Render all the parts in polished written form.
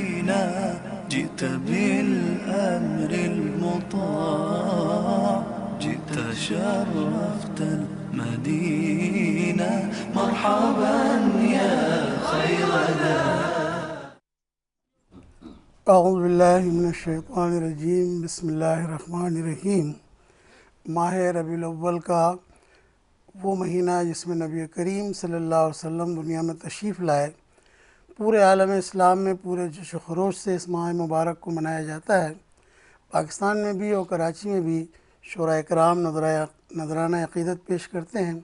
نبينا جئت بالأمر المطاع جئت شرفت المدينة مرحبا يا خير ذا. اعوذ باللہ من الشیطان الرجیم. بسم اللہ الرحمن الرحیم. ماہ ربیع الاول کا وہ مہینہ جس میں نبی کریم صلی اللہ علیہ وسلم دنیا میں تشریف لائے، پورے عالم اسلام میں پورے جوش و خروش سے اس ماہ مبارک کو منایا جاتا ہے. پاکستان میں بھی اور کراچی میں بھی شعراء کرام نذرانہ عقیدت پیش کرتے ہیں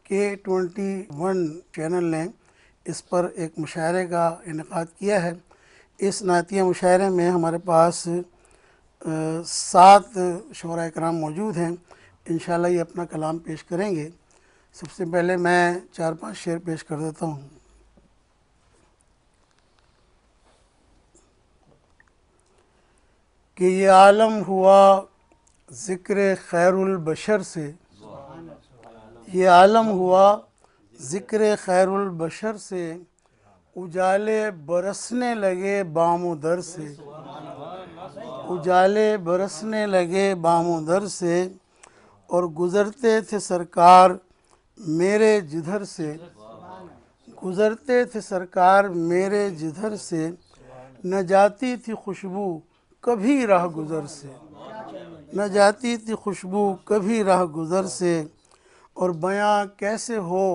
کہ 21 چینل نے اس پر ایک مشاعرے کا انعقاد کیا ہے. اس نعتیہ مشاعرے میں ہمارے پاس 7 شعراء کرام موجود ہیں. انشاءاللہ یہ اپنا کلام پیش کریں گے. سب سے پہلے میں 4-5 شعر پیش کر دیتا ہوں. کہ یہ عالم ہوا ذکر خیر البشر سے، یہ عالم ہوا ذکر خیر البشر سے، اجالے برسنے لگے بام و در سے، اجالے برسنے لگے بام و در سے، اور گزرتے تھے سرکار میرے جدھر سے، گزرتے تھے سرکار میرے جدھر سے، نہ جاتی تھی خوشبو کبھی راہ گزر سے، نہ جاتی تھی خوشبو کبھی راہ گزر سے. اور بیاں کیسے ہو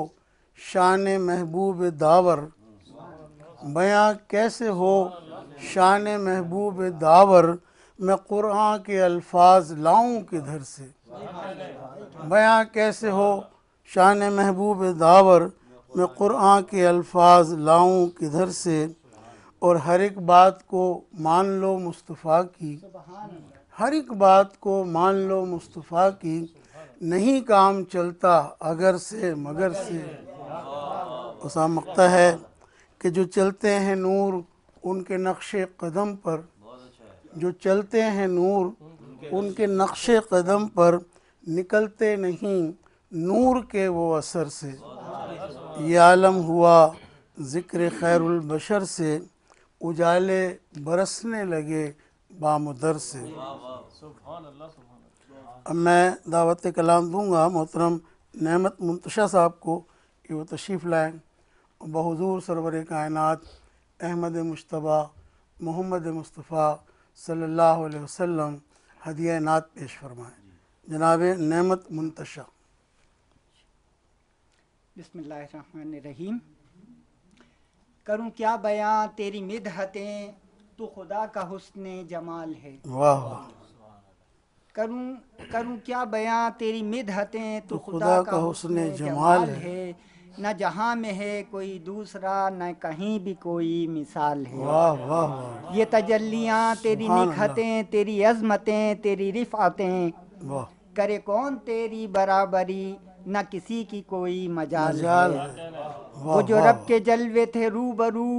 شان محبوب داور، بیاں کیسے ہو شان محبوب داور، میں قرآن کے الفاظ لاؤں کدھر سے، بیاں کیسے ہو شان محبوب داور، میں قرآن کے الفاظ لاؤں کدھر سے. اور ہر ایک بات کو مان لو مصطفیٰ کی، ہر ایک بات کو مان لو مصطفیٰ کی، نہیں کام چلتا اگر سے مگر سے. اسام مقطع ہے کہ جو چلتے ہیں نور ان کے نقش قدم پر، جو چلتے ہیں نور ان کے نقش قدم پر، نکلتے نہیں نور کے وہ اثر سے. یہ عالم ہوا ذکر خیر البشر سے، اجالے برسنے لگے بام و در سے. اب میں دعوت کلام دوں گا محترم نعمت منتشا صاحب کو کہ وہ تشریف لائیں اور بحضور سرور کائنات احمد مجتبیٰ محمد مصطفیٰ صلی اللہ علیہ وسلم ہدیہ نعت پیش فرمائیں. جناب نعمت منتشا. بسم اللہ الرحمن الرحیم. کروں کیا بیاں تیری مدحتیں، تو خدا کا حسن جمال ہے. واہ واہ. کروں کیا بیاں تیری مدحتیں، تو خدا کا حسن جمال ہے. نہ جہاں میں ہے کوئی دوسرا، نہ کہیں بھی کوئی مثال ہے. واہ واہ واہ. یہ تجلیاں تیری سبحان اللہ. نکھتیں، تیری عظمتیں، تیری رفعتیں، واہ. کرے کون تیری برابری، نہ کسی کی کوئی مجال مجال ہے. ہے. وہ واہ جو واہ رب کے جلوے تھے روبرو،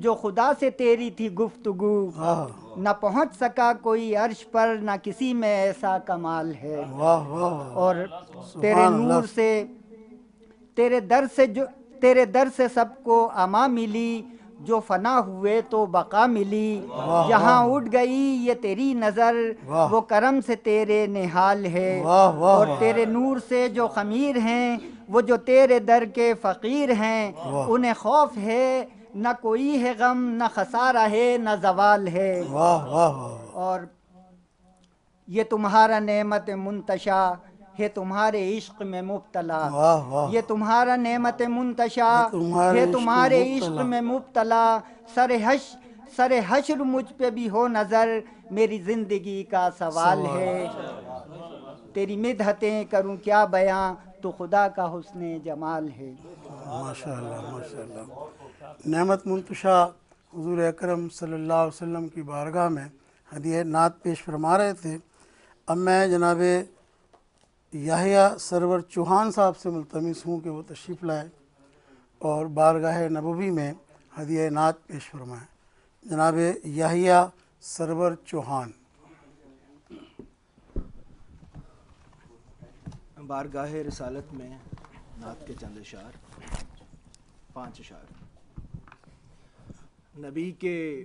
جو خدا سے تیری تھی گفتگو، واہ نہ پہنچ سکا کوئی عرش پر، نہ کسی میں ایسا کمال ہے. واہ واہ. اور تیرے سبحان نور اللہ. سے تیرے در سے سب کو اما ملی، جو فنا ہوئے تو بقا ملی. جہاں اٹھ گئی یہ تیری نظر، واہ. وہ کرم سے تیرے نہال ہے. واہ واہ اور واہ. تیرے نور سے جو خمیر ہیں، وہ جو تیرے در کے فقیر ہیں، واہ. انہیں خوف ہے نہ کوئی ہے غم، نہ خسارہ ہے نہ زوال ہے. واہ واہ واہ. اور یہ تمہارا نعمت منتشا ہے تمہارے عشق میں مبتلا. واہ واہ. یہ تمہارا نعمت منتشا تمہارے ہے عشق تمہارے میں عشق مبتلا. میں مبتلا. سر حشر مجھ پہ بھی ہو نظر، میری زندگی کا سوال ہے. تیری مدحتیں کروں کیا بیاں، تو خدا کا حسن جمال ہے. ماشاء اللہ ماشاء اللہ. نعمت منتشا حضور اکرم صلی اللہ علیہ وسلم کی بارگاہ میں ہدیہ نعت پیش فرما رہے تھے. اب میں جناب یحییٰ سرور چوہان صاحب سے ملتمس ہوں کہ وہ تشریف لائیں اور بارگاہ نبوی میں ہدیہ نعت پیش فرمائیں. جناب یحییٰ سرور چوہان. بارگاہ رسالت میں نعت کے چند اشعار، 5 اشعار. نبی کے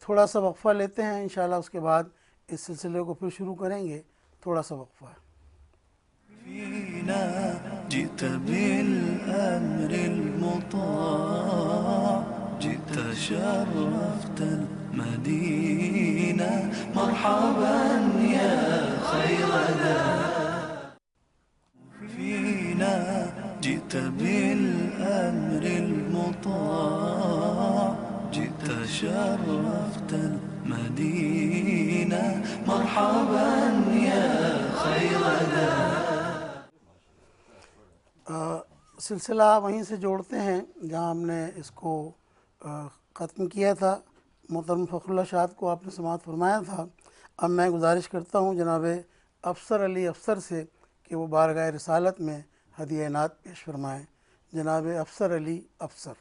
تھوڑا سا وقفہ لیتے ہیں، انشاءاللہ اس کے بعد اس سلسلے کو پھر شروع کریں گے. تھوڑا سا وقفہ ہے. فينا جئت بالأمر المطاع، جئت شرفت المدينة. مرحبا يا خير ذا فينا جئت بالأمر المطاع، جئت شرفت المدينة. مرحبا يا خير ذا. سلسلہ وہیں سے جوڑتے ہیں جہاں ہم نے اس کو ختم کیا تھا. محترم فخر اللہ شاد کو آپ نے سماعت فرمایا تھا. اب میں گزارش کرتا ہوں جناب افسر علی افسر سے کہ وہ بارگاہ رسالت میں ہدیہ نعت پیش فرمائیں. جناب افسر علی افسر.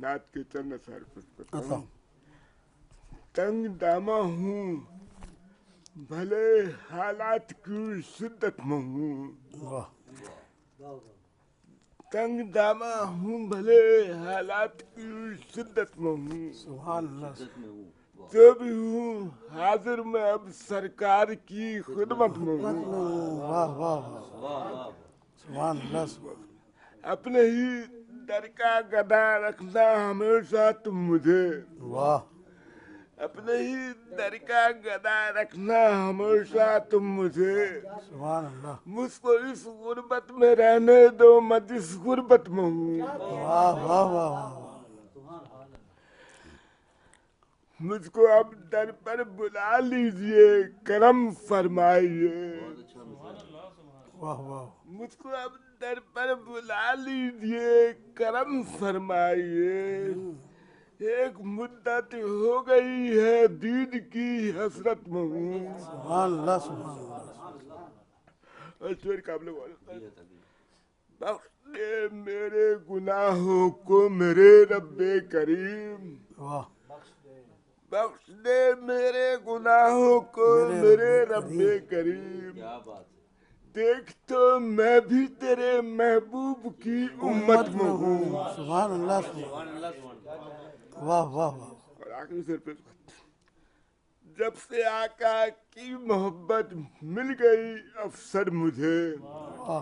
نعت کے چند اثر عطا. تنگ دامہ ہوں بھلے حالات کی شدت میں ہوں، واہ. تنگ دامہ ہوں بھلے حالات کی شدت میں ہوں، سبحان اللہ. جو بھی ہوں حاضر میں اب سرکار کی خدمت میں ہوں. واہ واہ واہ. سبحان اللہ. سبحان. اپنے ہی در کا گدا رکھنا ہمیشہ تم مجھے، واہ. اپنے ہی در کا گدا رکھنا ہمیشہ تم مجھے. سبحان اللہ. مجھ کو اس غربت میں رہنے دو میں جس غربت میں ہوں. واہ واہ واہ واہ. مجھ کو اب در پر بلا لیجئے کرم فرمائیے. واہ واہ. مجھ کو اب در پر بلا لیجئے کرم فرمائیے. ایک مدت ہو گئی ہے دید کی حسرت میں ہوں. سبحان اللہ. سبحان اللہ. بخش دے میرے گناہوں کو میرے رب کریم، واہ. بخش دے میرے گناہوں کو میرے رب کریم. دیکھ تو میں بھی تیرے محبوب کی امت میں ہوں. سبحان اللہ. سبحان اللہ. واہ واہ واہ. اور آخری سر پہ جب سے آقا کی محبت مل گئی افسر مجھے، واہ.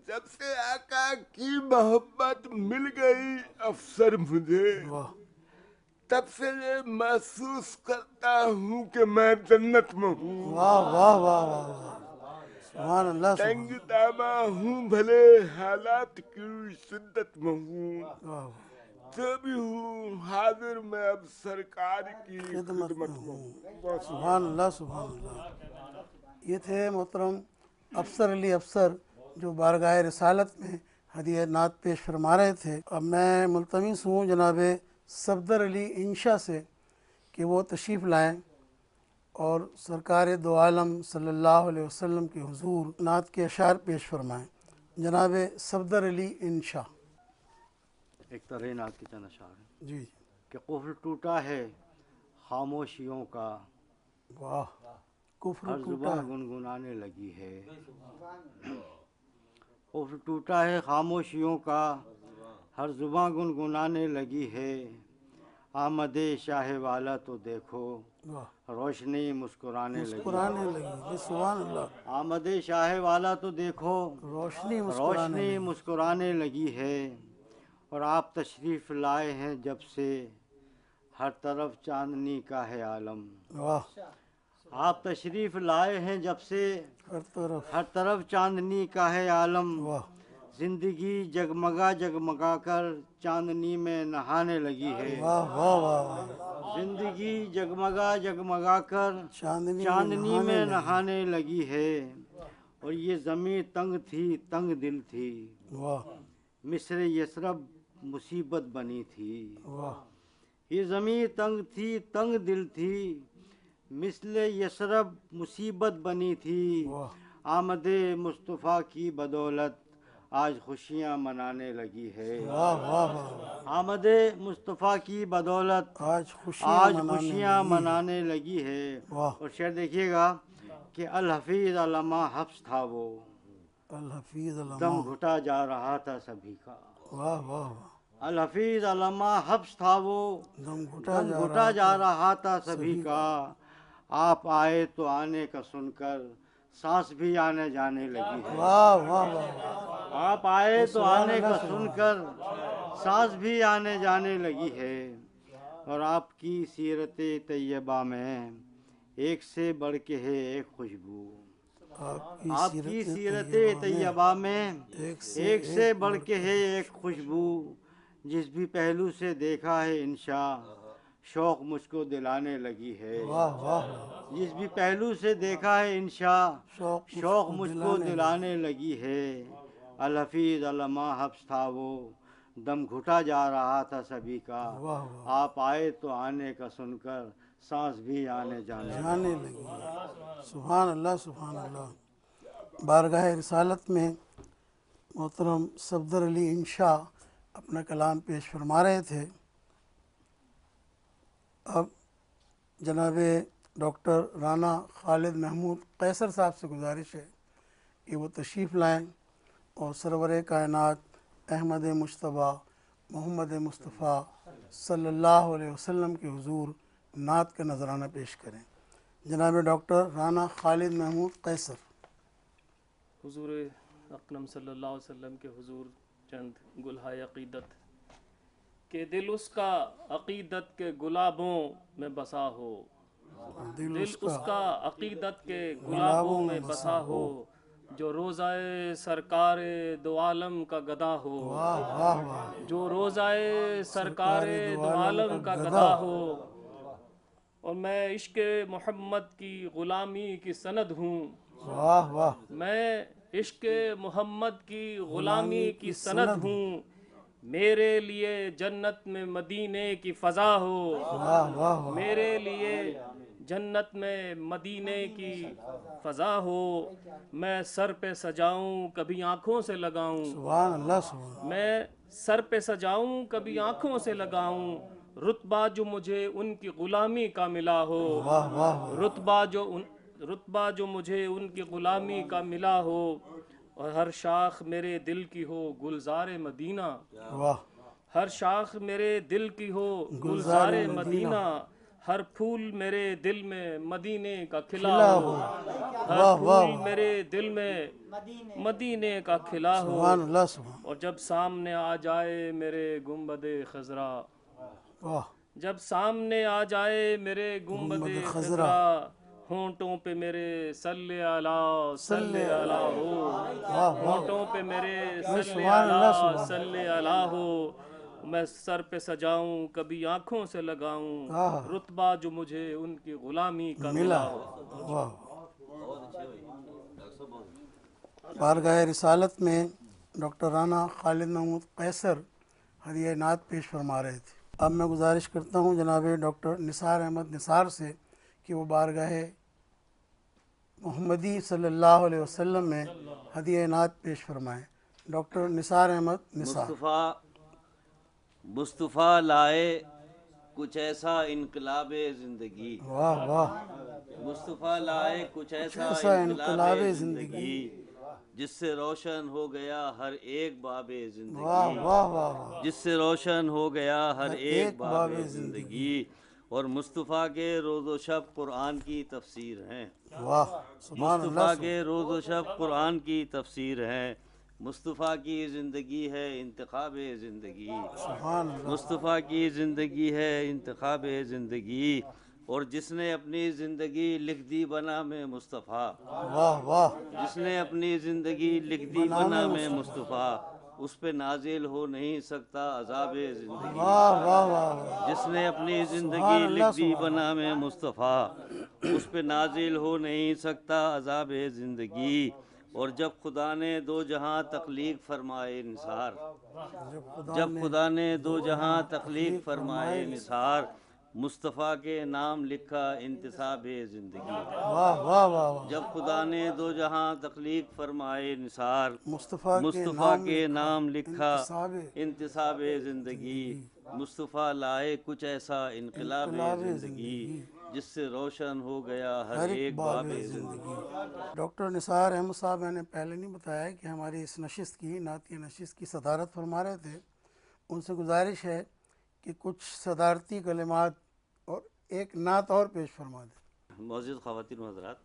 جب سے آقا کی محبت مل گئی افسر مجھے، واہ. تب سے یہ محسوس کرتا ہوں کہ میں جنت میں ہوں. واہ واہ واہ واہ. سبحان اللہ. تنگ دامہ ہوں بھلے حالات کی شدت میں ہوں، واہ. جو بھی ہوں حاضر میں اب سرکار کی خدمت میں ہوں. سبحان اللہ. سبحان اللہ. یہ تھے محترم افسر علی افسر جو بارگاہ رسالت میں ہدیہ نعت پیش فرما رہے تھے. اب میں ملتمس ہوں جناب صفدر علی انشا سے کہ وہ تشریف لائیں اور سرکار دو عالم صلی اللہ علیہ وسلم کے حضور نعت کے اشعار پیش فرمائیں. جناب صفدر علی انشا. ایک طرح نعت کے چند اشعار ہیں جی. کہ قفل ٹوٹا ہے خاموشیوں کا، واہ. کفر ہر ٹوٹا زباں ہے. گنگنانے لگی ہے. قفل ٹوٹا ہے خاموشیوں کا، ہر زباں گنگنانے لگی ہے. آمد شاہ والا تو دیکھو، واہ. روشنی مسکرانے لگی. مسکرانے لگی. جی سبحان اللہ. آمد شاہ والا تو دیکھو، روشنی مسکرانے روشنی لگی. مسکرانے لگی ہے. اور آپ تشریف لائے ہیں جب سے، ہر طرف چاندنی کا ہے عالم. واہ. آپ تشریف لائے ہیں جب سے، ہر طرف چاندنی کا ہے عالم. واہ. زندگی جگمگا جگمگا کر چاندنی میں نہانے لگی ہے. واہ واہ واہ واہ. زندگی جگمگا جگمگا کر چاندنی میں نہانے لگی ہے. اور یہ زمیں تنگ تھی تنگ دل تھی، واہ. مصر یثرب مصیبت بنی تھی. واہ. یہ زمیں تنگ تھی تنگ دل تھی، مثل یثرب مصیبت بنی تھی. واہ. آمد مصطفیٰ کی بدولت آج خوشیاں منانے لگی ہے. واہ واہ واہ. آمد مصطفیٰ کی بدولت آج آج خوشیاں منانے لگی ہے. واہ. اور شعر دیکھیے گا کہ الحفیظ علامہ حفظ تھا وہ، الحفیظ دم علامہ. گھٹا جا رہا تھا سبھی کا. واہ واہ واہ. الحفیظ علامہ حبس تھا وہ، دم دم گھٹا جا رہا تھا سبھی کا، آپ آئے تو آنے کا سن کر سانس بھی آنے جانے لگی ہے۔ واہ واہ واہ، آپ آئے تو آنے کا سن کر سانس بھی آنے جانے لگی ہے، اور آپ کی سیرت طیبہ میں ایک سے بڑھ کے ہے ایک خوشبو، آپ کی سیرت طیبہ میں ایک سے بڑھ کے ہے ایک خوشبو، جس بھی پہلو سے دیکھا ہے انشاء شوق مجھ کو دلانے لگی ہے، واہ واہ، جس بھی پہلو سے دیکھا ہے انشاء شوق مجھ کو دلانے لگی ہے۔ الحفیظ علامہ حبس تھا وہ، دم گھٹا جا رہا تھا سبھی کا، آپ آئے تو آنے کا سن کر سانس بھی آنے جانے لگی۔ سبحان اللہ سبحان اللہ۔ بارگاہ رسالت میں محترم صفدر علی انشاء اپنا کلام پیش فرما رہے تھے۔ اب جناب ڈاکٹر رانا خالد محمود قیصر صاحب سے گزارش ہے کہ وہ تشریف لائیں اور سرور کائنات احمد مجتبیٰ محمد مصطفیٰ صلی اللہ علیہ وسلم کے حضور نعت کا نذرانہ پیش کریں۔ جناب ڈاکٹر رانا خالد محمود قیصر۔ حضور اکرم صلی اللہ علیہ وسلم کے حضور چند گلہائے عقیدت کہ دل اس کا عقیدت کے گلابوں میں بسا ہو، دل اس کا عقیدت کے گلابوں میں بسا ہو، جو روزہ سرکار دو عالم کا گدا ہو، جو روزہ سرکار دو عالم کا گدا ہو، اور میں عشق محمد کی غلامی کی سند ہوں، واہ واہ، میں عشق محمد کی غلامی کی سند ہوں، میرے لیے جنت میں مدینے کی فضا ہو، واہ واہ، میرے لیے جنت میں مدینے کی فضا ہو، میں سر پہ سجاؤں کبھی آنکھوں سے لگاؤں، سبحان اللہ سبحان، میں سر پہ سجاؤں کبھی آنکھوں سے لگاؤں، رتبہ جو مجھے ان کی غلامی کا ملا ہو، واہ واہ، رتبہ جو مجھے ان کی غلامی کا ملا ہو، اور ہر شاخ میرے دل کی ہو گلزار مدینہ، واہ، ہر شاخ میرے دل کی ہو گلزار مدینہ، ہر پھول میرے دل میں مدینے کا کھلا ہو، ہر پھول میرے دل میں مدینے کا کھلا ہو، سبحان اللہ سبحان، اور جب سامنے آ جائے میرے گنبد خضرا، واہ، جب سامنے آ جائے میرے گنبد خضرا، ہونٹوں پہ میرے صلی اللہ صلی اللہ ہو، ہونٹوں پہ میرے صلی اللہ صلی اللہ ہو، میں سر پہ سجاؤں کبھی آنکھوں سے لگاؤں، رتبہ جو مجھے ان کی غلامی کا ملا ہو۔ واہ۔ بارگاہ رسالت میں ڈاکٹر رانا خالد محمود قیصر ہدیہ نعت پیش فرما رہے تھے۔ اب میں گزارش کرتا ہوں جناب ڈاکٹر نثار احمد نثار سے کہ وہ بارگاہ محمدی صلی اللہ علیہ وسلم میں ہدیہ نعت پیش فرمائیں۔ ڈاکٹر نثار احمد نثار۔ مصطفیٰ لائے کچھ ایسا انقلاب زندگی، واہ واہ، مصطفیٰ لائے کچھ ایسا انقلاب زندگی، جس سے روشن ہو گیا ہر ایک باب زندگی، واہ واہ واہ، جس سے روشن ہو گیا ہر ایک باب زندگی، اور مصطفیٰ کے روز و شب قرآن کی تفسیر ہیں، واہ، سبحان اللہ، مصطفیٰ کے روز و شب قرآن کی تفسیر ہیں، مصطفیٰ کی زندگی ہے انتخاب زندگی، سبحان اللہ، مصطفیٰ کی زندگی ہے انتخاب زندگی، اور جس نے اپنی زندگی لکھ دی بنام مصطفیٰ، واہ واہ، جس نے اپنی زندگی لکھ دی بنام مصطفیٰ، اس پہ نازل ہو نہیں سکتا عذاب زندگی، واہ واہ واہ، جس نے اپنی زندگی لکھ دی بنام مصطفیٰ، اس پہ نازل ہو نہیں سکتا عذاب زندگی، اور جب خدا نے دو جہاں تخلیق فرمائے نثار، جب خدا نے دو جہاں تخلیق فرمائے نثار، مصطفیٰ کے نام لکھا انتصاب زندگی، واہ واہ واہ، جب خدا نے دو جہاں تخلیق فرمائے نثار، مصطفیٰ کے نام لکھا انتصاب زندگی، مصطفیٰ لائے کچھ ایسا انقلاب زندگی، جس سے روشن ہو گیا ہر ایک باب زندگی۔ ڈاکٹر نثار احمد صاحب میں نے پہلے نہیں بتایا کہ ہماری اس نشست کی نعتیہ نشست کی صدارت فرما رہے تھے۔ ان سے گزارش ہے کہ کچھ صدارتی کلمات اور ایک نعت اور پیش فرما دیں۔ معزز خواتین و حضرات،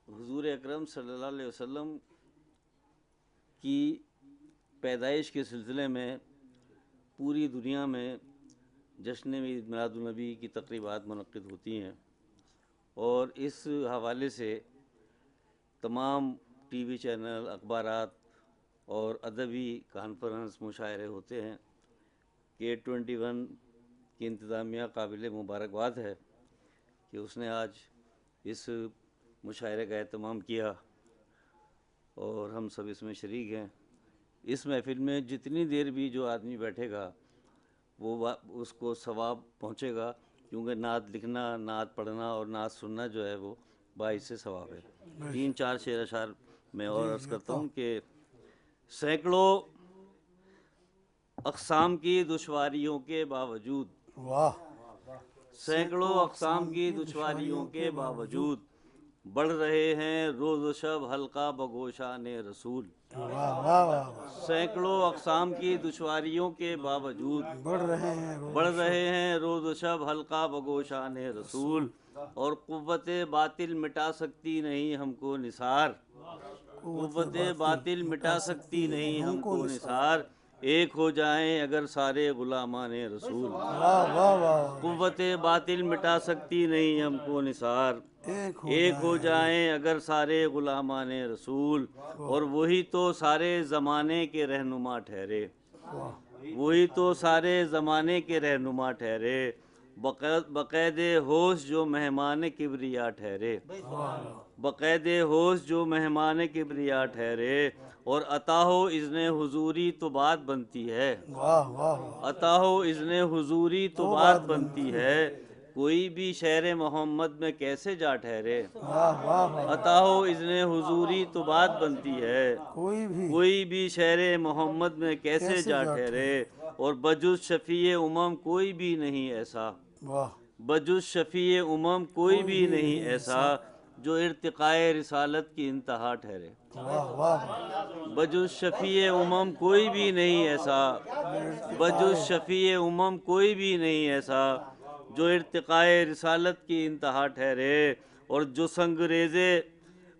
حضور اکرم صلی اللہ علیہ وسلم کی پیدائش کے سلسلے میں پوری دنیا میں جشن عید میلاد النبی کی تقریبات منعقد ہوتی ہیں، اور اس حوالے سے تمام ٹی وی چینل، اخبارات اور ادبی کانفرنس، مشاعرے ہوتے ہیں۔ K21 کی انتظامیہ قابل مبارکباد ہے کہ اس نے آج اس مشاعرے کا اہتمام کیا اور ہم سب اس میں شریک ہیں۔ اس محفل میں جتنی دیر بھی جو آدمی بیٹھے گا وہ اس کو ثواب پہنچے گا، کیونکہ نعت لکھنا، نعت پڑھنا اور نعت سننا جو ہے وہ باعث ثواب ہے۔ 3-4 شعر اشعار میں اور عرض کرتا ہوں کہ سینکڑوں اقسام کی دشواریوں کے باوجود، سینکڑوں اقسام کی دشواریوں کے باوجود بڑھ رہے ہیں روز و شب حلقہ بگوشان رسول۔ سینکڑوں اقسام کی دشواریوں کے باوجود بڑھ رہے ہیں روز و شب حلقہ بگوشان رسول، اور قوت باطل مٹا سکتی نہیں ہم کو نثار، قوت باطل مٹا سکتی نہیں ہم کو نثار، ایک ہو جائیں اگر سارے غلامان رسول۔ قوت باطل مٹا سکتی نہیں ہم کو نثار، ایک ہو جائیں اگر سارے غلامان رسول، اور وہی تو سارے زمانے کے رہنما ٹھہرے، وہی تو سارے زمانے کے رہنما ٹھہرے، بقید ہوش جو مہمان کبریا ٹھہرے، بقید ہوش جو مہمان کبریا ٹھہرے، اور عطا ہو اذن حضوری تو بات بنتی ہے، عطا ہو اذن حضوری تو بات بنتی ہے، کوئی بھی شہر محمد میں کیسے جا ٹھہرے، عطا ہو اذن حضوری تو بات بنتی ہے، کوئی بھی شہر محمد میں کیسے جا ٹھہرے، اور بجز شفیع امم کوئی بھی نہیں ایسا، بجز شفیع امم کوئی بھی نہیں ایسا، جو ارتقاء رسالت کی انتہا ٹھہرے، بجز شفیع امم کوئی بھی نہیں ایسا، بجز شفیع امم کوئی بھی نہیں ایسا، جو ارتقاء رسالت کی انتہا ٹھہرے، اور جو سنگریزے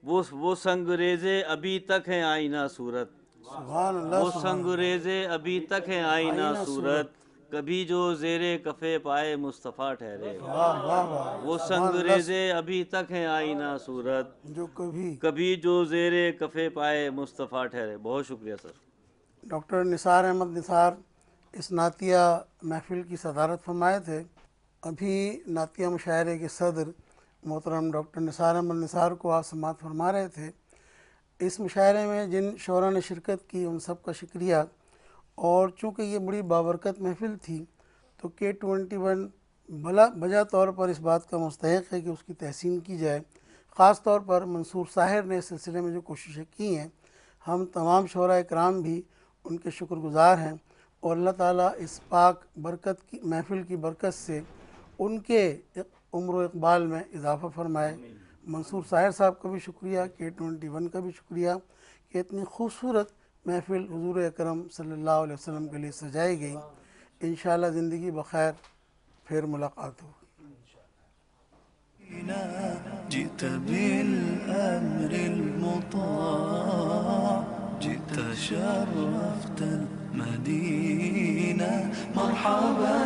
وہ سنگریزے ابھی تک ہیں آئینہ صورت، وہ سنگریزے ابھی تک ہیں آئینہ صورت، کبھی جو زیر کفے پائے مصطفیٰ ٹھہرے، وہ سنگریزے ابھی تک ہیں آئینہ صورت، جو کبھی جو زیر کفے پائے مصطفیٰ ٹھہرے۔ بہت شکریہ سر۔ ڈاکٹر نثار احمد نثار اس نعتیہ محفل کی صدارت فرمائے تھے۔ ابھی نعتیہ مشاعرے کے صدر محترم ڈاکٹر نثار احمد نثار کو آپ سماعت فرما رہے تھے۔ اس مشاعرے میں جن شعراء نے شرکت کی ان سب کا شکریہ، اور چونکہ یہ بڑی بابرکت محفل تھی تو K21 بجا طور پر اس بات کا مستحق ہے کہ اس کی تحسین کی جائے۔ خاص طور پر منصور ساحر نے اس سلسلے میں جو کوششیں کی ہیں، ہم تمام شعراء اکرام بھی ان کے شکر گزار ہیں، اور اللہ تعالیٰ اس پاک برکت کی محفل کی برکت سے ان کے عمر و اقبال میں اضافہ فرمائے۔ منصور ساحر صاحب کا بھی شکریہ، K21 کا بھی شکریہ کہ اتنی خوبصورت محفل حضور اکرم صلی اللہ علیہ وسلم کے لیے سجائی گئی۔ انشاءاللہ زندگی بخیر، پھر ملاقات ہوگی۔ جئت بالأمر المطاع، جئت شرفت المدينة، مرحبا